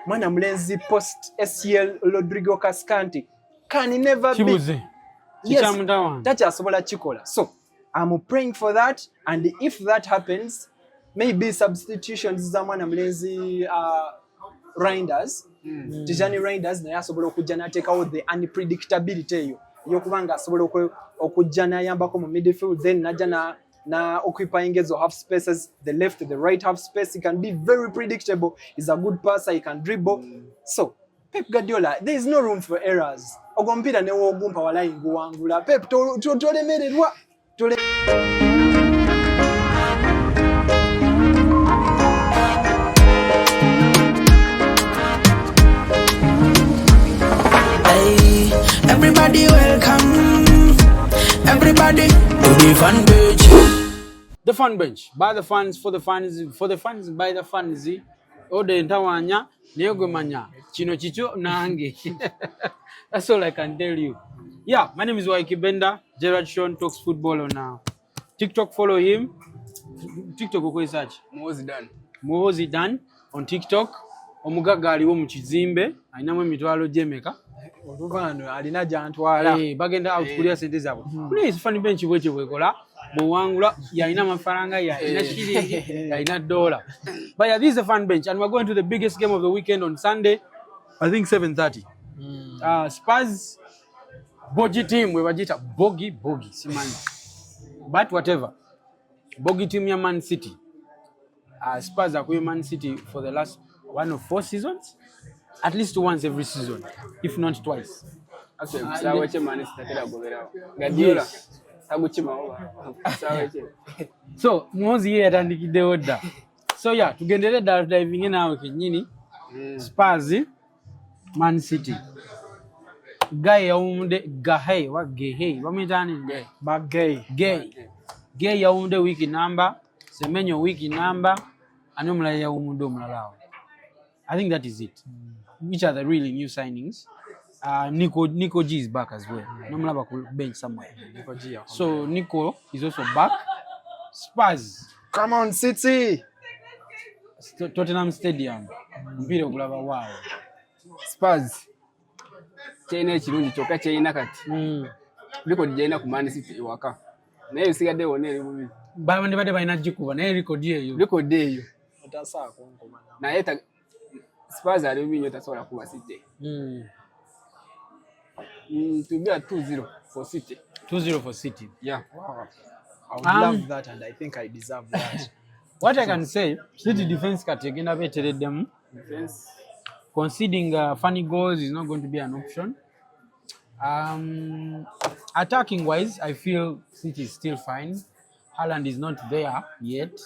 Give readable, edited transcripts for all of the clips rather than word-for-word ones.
Mwana Mulenzi post SCL Rodrigo Cascante can never be. Yes, takyasobola kikola. So I'm praying for that, and if that happens, maybe substitutions za Mwana Mulenzi Rinders, Tijani Rinders naye asobola okujja n'ateekawo the unpredictability eyo ey'okubanga asobola okujja n'ayambako mu midfield, then najja na occupying ezo half spaces, the left, the right half space. He can be very predictable. He's a good passer. He can dribble. So Pep Guardiola, there is no room for errors. Ogompira ne wogumpa wala inguwangula. Pep tolemererwa. Hey, everybody welcome. Everybody to the fan bench. The fan bench, by the fans, for the fans, by the fans. Ode ntawanya, niyogo manya, chino chicho nange. That's all I can tell you. Yeah, my name is Waiki Benda. Gerard Sean talks football on TikTok. Follow him. TikTok uko search. Muhozi Dan on TikTok. Omugaga aliwo mu kizimbe, ayinamu emitwalo gyemeka. Oluvano alina jantwala. Bagenda out kulia sente zabo. Please fan bench bweche bwekola. Bwangula yalina mafaranga yalina shilingi yalina dollar. But yeah, this is a fan bench and we're going to the biggest game of the weekend on Sunday. I think 7:30. Spurs Bogi team we wajita Bogi simanyi. But whatever. Bogi team ya Man City. Spurs are Man City for the last 1 or 4 seasons. At least once every season, if not twice. Yes. So, Mozi here atandikide order. So yeah, tugendele diving nawe kenyini. Spurs Man City. Guy yaumde gahe wa gehe. Wamitani Gay yaumde wiki number. Semenyo wiki number. Anomla yaumudo mlalao. I think that is it. Which are the really new signings? Nico G is back as well. Nomlaba could bench somewhere. So Nico is also back. Spurs. Come on, City. Tottenham Stadium. Mpira kulaba wow. Spurs. China chirungi choka China kati. Record jaina ku Man City waka. Naye usigadde wonere bubi. Bamande bade baina jikuba naye record eyo. Record eyo. Otasa konkoma. Naye Spurs are winning tasobola kuba City. To be at 2-0 for City. 2-0 for City. Yeah. Wow. I would love that and I think I deserve that. What I can say, City defense kategena betere them. Defense. Conceding funny goals is not going to be an option. Attacking wise, I feel City is still fine. Haaland is not there yet.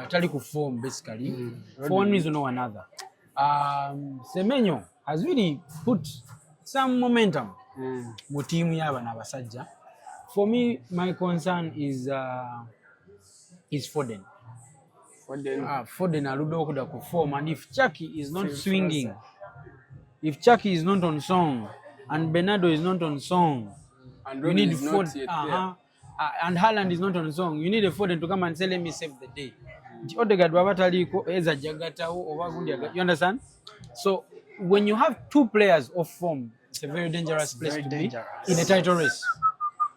Taliku form basically. For one reason or another. Semenyo has really put some momentum. Team yaba na basajja. For me, my concern is Foden. Foden aludo okuda ku form, and if Chucky is not swinging, if Chucky is not on song, and Bernardo is not on song, and you need Foden. And Haaland is not on song. You need a Foden to come and say, let me save the day. You understand? So when you have 2 players off form, it's a very dangerous place to be in a title race.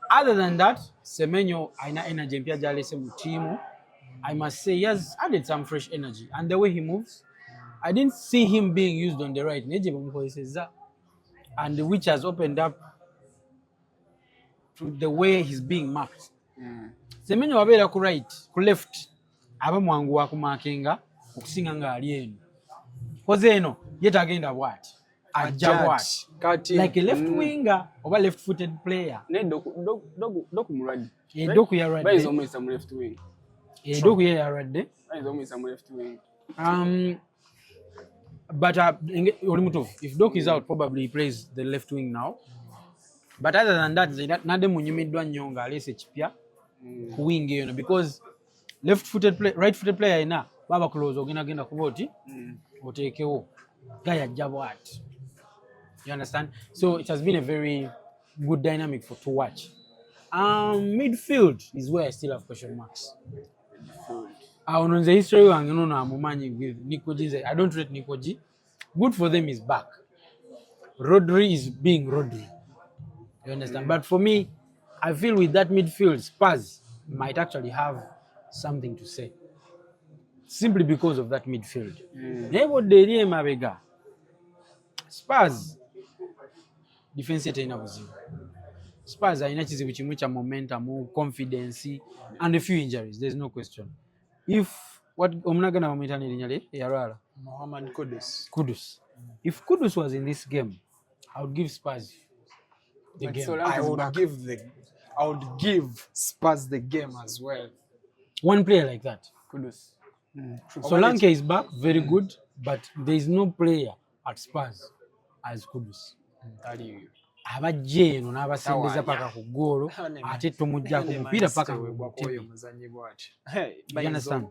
Other than that, Semenyo aina energy mpya jalese mu team. I must say he has added some fresh energy, and the way he moves, I didn't see him being used on the right. And which has opened up to the way he's being marked. Semenyo wabera ku right, ku left. Aba mwangu wa kumakinga okusinga nga ali eno. Koze eno yeta agenda what? Ajja like a left winger or left footed player. Ne doku muradi. Doku ya right. Where is almost some left wing? Doku ya right. Where is almost some left wing? But if Doku is out, probably he plays the left wing now. But other than that, nade munyumidwa nyonga alese chipya ku wing eyo because right-footed player ina baba close ogenda kuboti otekewo guy ajja what. You understand? So it has been a very good dynamic to watch. Midfield is where I still have question marks. On the history wange no amumanyi with Nico G. I don't rate Nico G. Good for them is back. Rodri is being Rodri. You understand? But for me, I feel with that midfield, Spurs might actually have something to say. Simply because of that midfield. Nebo deriye mabega. Spurs defense ina buzibu. Spurs haina kizibu kimwe kya momentum, confidence and a few injuries. There's no question. If what omunaga na momentani linyale yarala Mohamed Kudus. If Kudus was in this game, I would give Spurs the But game. I would give Spurs the game as well. One player like that. Kudus. Solanke is back, very good, but there is no player at Spurs as Kudus. Abajje eno n'abasembeza paka ku goalo ate tomujja ku mupiira paka oyo muzanyi bwati.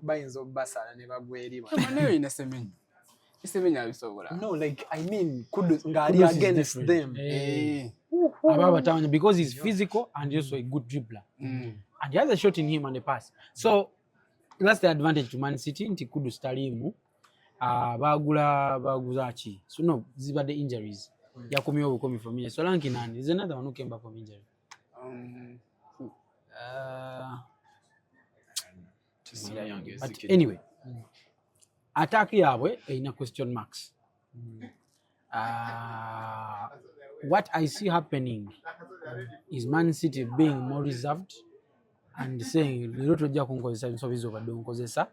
Bayinza obbasala ne bagwa eri. Nayo ina Semenya. Semenya abisobola. No, like I mean Kudus ngari against them. Ababa tawanya because he's physical and also a good dribbler. And he has a shot in him and a pass. So that's the advantage to Man City nti Kudus talimu. Baguza ki. So no, ziba the injuries. Yakomyewo bukomi from injury. Solanke nani? There's another one who came back from injury. But anyway, attack yabwe ina question marks. What I see happening is Man City being more reserved and saying lero tojja kunkozesa nsobi zobadde onkozesa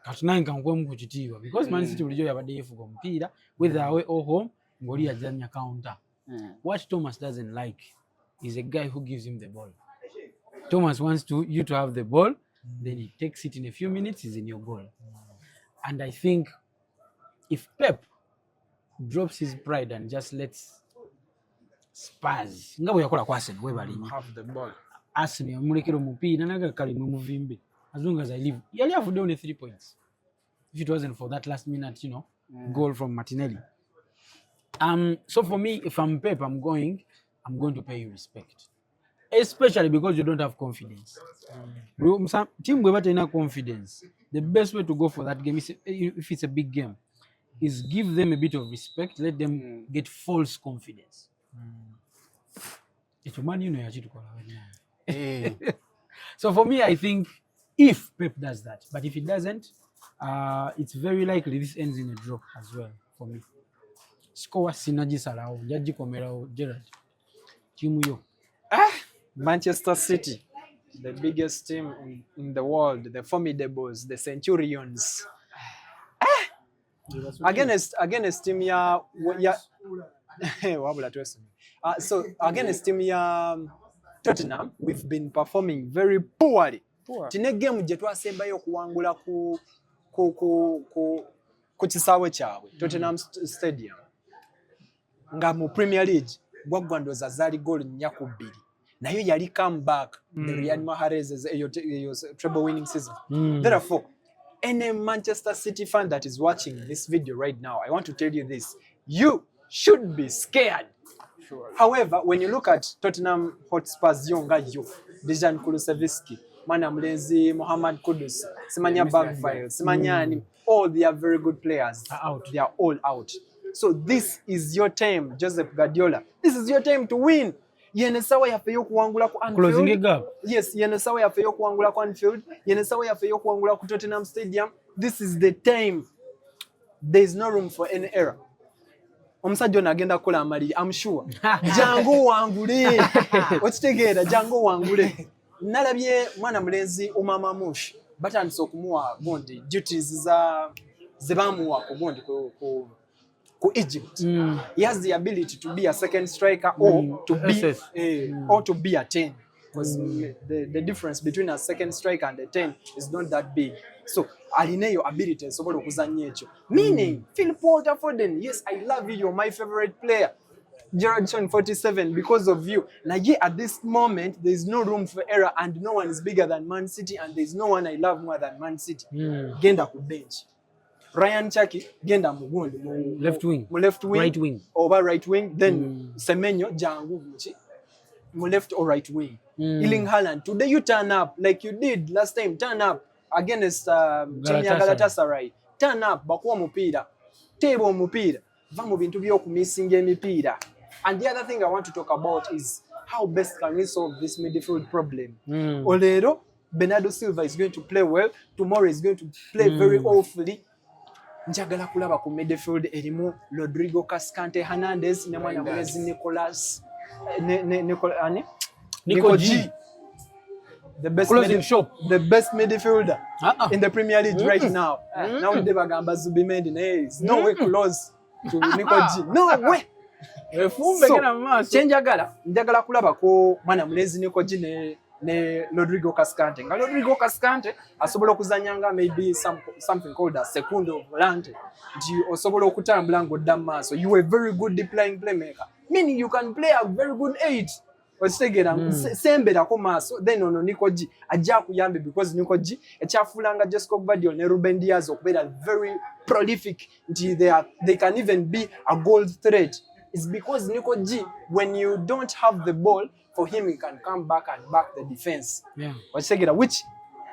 katunanka nkwemu ku kitiibwa because Man City bulijjo yabadde yefuga omupiira whether away or home ng'oli yajjanya counter. What Thomas doesn't like is a guy who gives him the ball. Thomas wants you to have the ball, then he takes it in a few minutes, he's in your goal. And I think if Pep drops his pride and just lets Spurs nga bwe yakola ku Arsenal webalimi Have the ball. Arsenal yamulekera omupiira naga kali mu muvimbe as long as I live yali afudde only 3 points if it wasn't for that last minute goal from Martinelli. So for me, if I'm Pep, I'm going to pay you respect, especially because you don't have confidence. Team bwe batayina confidence, the best way to go for that game is if it's a big game is give them a bit of respect, let them get false confidence. It's Man U yachitukola wena. So for me, I think if Pep does that, but if he doesn't, it's very likely this ends in a draw as well for me. Score sinagisalawo njagikomerawo Gerard. Timu yo. Manchester City, the biggest team in the world, the Formidables, the Centurions. Against team ya wabula twese. So against team ya Tottenham, we've been performing very poorly. Tine game gye twasembayo okuwangula ku kisaawe kyabwe Tottenham Stadium. Nga mu Premier League gwaggwa ndoza zaali goal 4-2 nayo yali come back the Riyad Mahrez treble winning season. Therefore, any Manchester City fan that is watching this video right now, I want to tell you this: you should be scared. Sure. However, when you look at Tottenham Hotspur's Dejan Kulusevski, Mana Mlenzi, Mohamed Kudus, Semanya Bagvile, Semanyani, all they are very good players. They are all out. So this is your time, Joseph Guardiola. This is your time to win. Yenesawa yafe yokuwangula ku Anfield. Closing a gap. Yes, yenesawa yafe yokuwangula ku Anfield. Yenesawa yafe yokuwangula ku Tottenham Stadium. This is the time. There is no room for any error. Omusajja ono agenda kukola amaliri, I'm sure. Jangu wangule. Okitegeera, jangu wangule. Nalabye mwana mulenzi Omama Mush batandise okumuwa gondi duties ze bamuwa ku gondi ku Egypt. He has the ability to be a second striker or to be a 10, because the difference between a second striker and a 10 is not that big. So alineyo ability esobola okuzannya ekyo. Meaning Phil Walter Foden, yes, I love you, you're my favorite player. Gerardson 47, because of you. Now, at this moment, there is no room for error, and no one is bigger than Man City, and there is no one I love more than Man City. Genda ku bench. Ryan Chaki, genda mugundi mu left wing, right wing, over right wing. Then Semenyo jangu mu left or right wing. Erling Haaland, today you turn up like you did last time. Turn up. against Galatasaray. Turn up bakuwa mupiira. Tebo omupiira. Va mu bintu by'okumissinga emipiira. And the other thing I want to talk about is how best can we solve this midfield problem. Olero, Bernardo Silva is going to play well. Tomorrow is going to play very awfully. Njagala kulaba ku midfield erimu Rodrigo Cascante Hernandez ne mwana mulezi Nicolas Nico G. The best midfielder in the Premier League right now. Now they bagamba Zubimendi. No way close to Nico G. No way. So, njagala kulaba ko mwana mulezi Nico G ne Rodrigo Cascante. Nga Rodrigo Cascante asobola okuzanyanga maybe something called a segundo volante. Nti osobola okutambula ng'odda mu maaso. You are a very good deploying playmaker. Meaning you can play a very good 8. Otegera sembera ko maaso then ono Nico G ajja kuyambe because Nico G ekyafulanga Jessica Gvardiol ne Ruben Diaz okubeera very prolific nti they can even be a goal threat. It's because Nico G, when you don't have the ball, for him he can come back and back the defense. Yeah. Which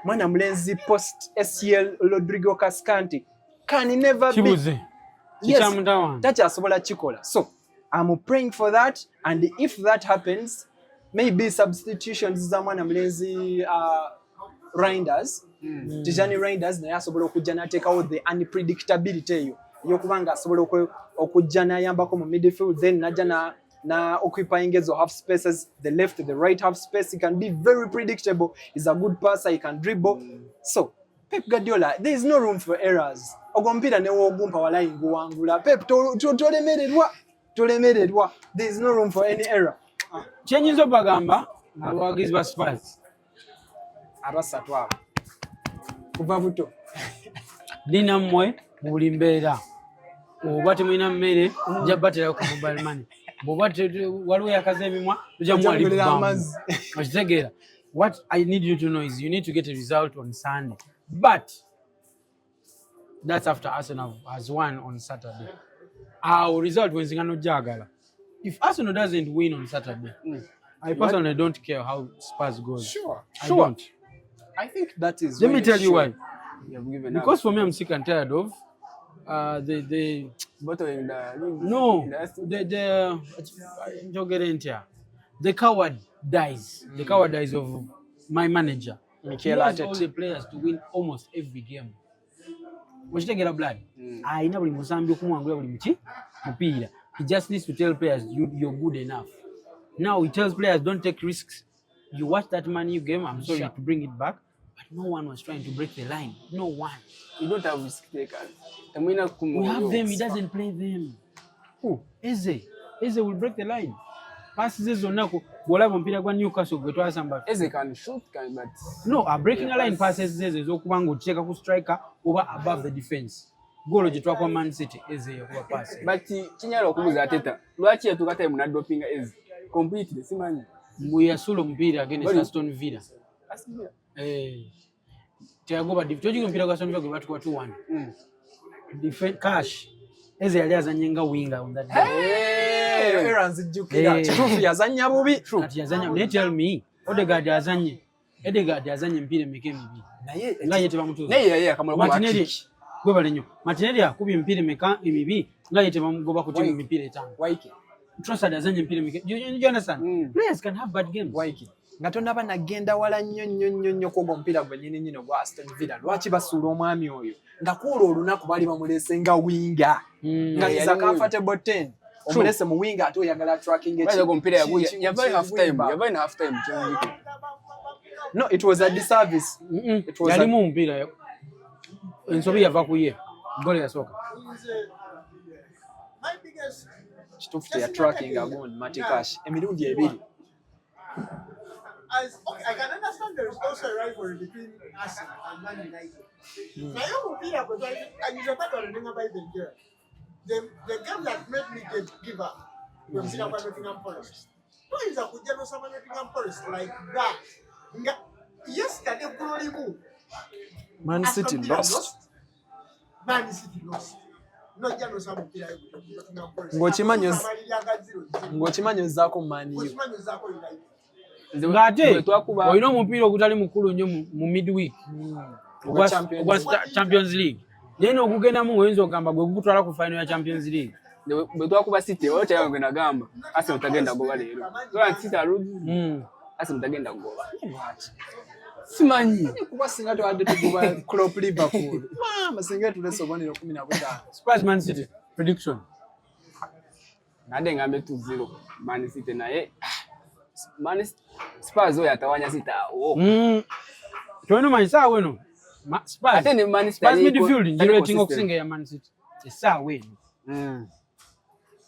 mwana mulenzi post SCL Rodrigo Cascante can never be. Yes, tachasobola chikola. So I'm praying for that, and if that happens, maybe substitutions za mwana mulenzi Reinders, Tijani Reinders naye asobola okujja n'ateeka out the unpredictability eyo yokubanga asobola okujja n'ayambako mu midfield, then najja na occupying ezo half spaces, the left, the right half space. He can be very predictable. He's a good passer. He can dribble. So Pep Guardiola, there is no room for errors. Ogompira ne wogumpa wala inguwangula. Pep tolemererwa. There is no room for any error. Chenyizo bagamba abawagizi ba Spurs abasatu abo kuva buto dina mmwe buli mbeera oba temulina mmere nja batera ku mobile money bwoba waliwo yakaza emimwa tujja mwali amazi okitegeera. What I need you to know is you need to get a result on Sunday, but that's after Arsenal has won on Saturday. Our result was in Jagala. If Arsenal doesn't win on Saturday, I personally don't care how Spurs goes. Sure. Don't. I think that is. Let me tell you why. Because for me, I'm sick and tired of the coward dies. The coward dies of my manager. He wants all the players to win almost every game. Muchitegera blood. Aina buli musambi okumwangula buli mupiira. He just needs to tell players you're good enough. Now he tells players don't take risks. You watch that Man U game, I'm sorry to bring it back, but no one was trying to break the line. No one. You don't have risk takers. We have them, he doesn't play them. Who? Eze will break the line. Passes zonako golabo mpira kwa Newcastle gwetwasa mba. Eze can shoot, but no, breaking a line passes Eze zokubanga ocheka ku striker over above the defense. Golo gye twakwa Man City Eze yakuba pass. But kinyala okubuza Ateta. Lwaki yatukataye muna doping Eze? Completely simanyi. Muyasula mpira against Aston Villa. Tiagoba tojiga mpira kwa Aston Villa gwe batukwa 2-1. Defense cash. Eze yali azanyenga winger on that day. Errands jukira. Kitufu yazanya bubi. Ati yazanya. They tell me Odegaard yazanye mpira meke mibi. Naye teba mutuzo. Naye akamala Martinelli. Gwe balenyo. Martinelli akubye mpira meka mibi. Naye teba mugoba ku timu mipira etano. Waiki. Trossard azanye mpira meke. You understand? Players can have bad games. Waiki. Nga tonnaba nagenda wala nnyo ko omupiira gwe nyine gwa Aston Villa. Lwaki basuula omwami oyo? Nga kuolo olunaku bali bamulese nga winga. Nga is a comfortable 10. Omulese mu winga ate oyagala tracking echi. Bayo mpira yava half time. No, it was a disservice. It was yalimu mpira. Ensobi yava kuye. Gole yasoka. Kitufu ya tracking agon Matikash. Emirundi ebiri. Okay, I can understand there is also a rivalry between Arsenal and Man United. Now you compare, but I use a better than about the game. The game that made me give up was in Nottingham Forest. Why is that? We just know Nottingham Forest like that. Yesterday, Man City lost. Man City lost. No, just know some people Nottingham Forest. Ngochimanyo zako Man U. Ngate olina omupiira ogutali mukulu nnyo mu midweek Champions League. Neno okugenda mu oyinza okugamba gwe gutwala ku final ya Champions League. Bwe twakuba City wao tayo ngena gamba Arsenal tagenda goba leero. Tola City arudi. Arsenal tagenda goba. Simanyi. Kuba singa twadde tugoba Klopp Liverpool. Mama singa tulesobonera 15. Spurs Man City prediction. Nade ngambe 2-0 Man City naye Spurs oyo atawanya City awo. Tono manisa weno. Spurs. Ate ne Man City. Spurs midfield njirating okusinga ya Man City. Esa weno.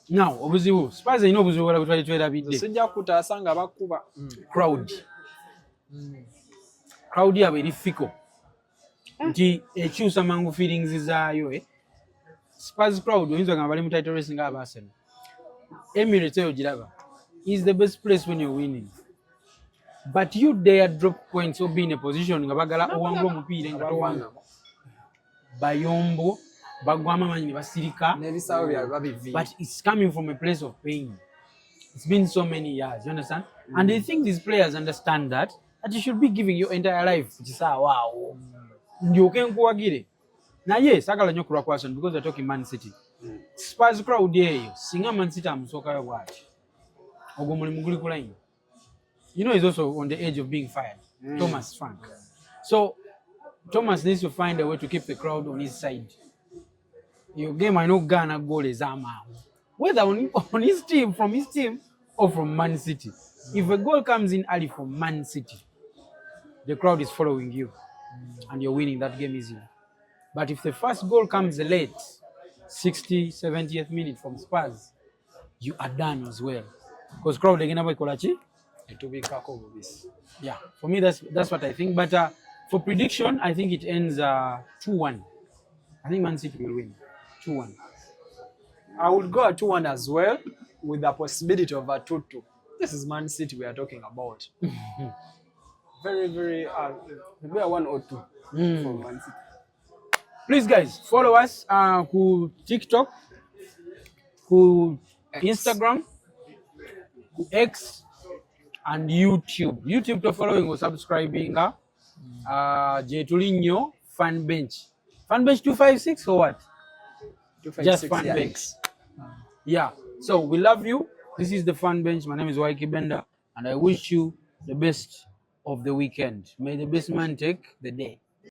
Now, obuzibu. Spurs ino obuzibu wala kutwali twera bidde. Sijja kutaasanga bakuba. Crowd. Crowd yabo eri fiko. Nti ekyusa mangu feelings zaayo Spurs crowd oyinza ngamba bali mu title race nga Arsenal. Emirates eyo giraba is the best place when you're winning. But you dare drop points or be in a position nga bagala owangula omupiira nga towanga. Bayombo bagwama manyi basirika. Nebisawo bya babivi. But it's coming from a place of pain. It's been so many years, you understand? And I think these players understand that you should be giving your entire life. Wow. You can go agire. Now yes, sagala nyo kula question because we're talking Man City. Spurs crowd here, singa Man City amusoka yo watch. Ogomuli muguli kulaini. You know he's also on the edge of being fired. Thomas Frank. So Thomas needs to find a way to keep the crowd on his side. Your game I know Ghana goal is Ama. Whether on his team, from his team, or from Man City. If a goal comes in early from Man City, the crowd is following you. And you're winning that game easily. But if the first goal comes late, 60, 70th minute from Spurs, you are done as well. Because crowd again about Kolachi, it will be Kako this. Yeah, for me that's what I think. But for prediction, I think it ends 2-1. I think Man City will win 2-1. I would go 2-1 as well, with the possibility of a 2-2. This is Man City we are talking about. Very, very maybe a 1 or 2 for Man City. Please guys, follow us ku TikTok, ku Instagram, ku X, and YouTube. YouTube to following or subscribing Jetulinho Fan Bench. Fan Bench 256 or what? 256, just Fan Bench. Yeah. So we love you. This is the Fan Bench. My name is Waiki Benda, and I wish you the best of the weekend. May the best man take the day.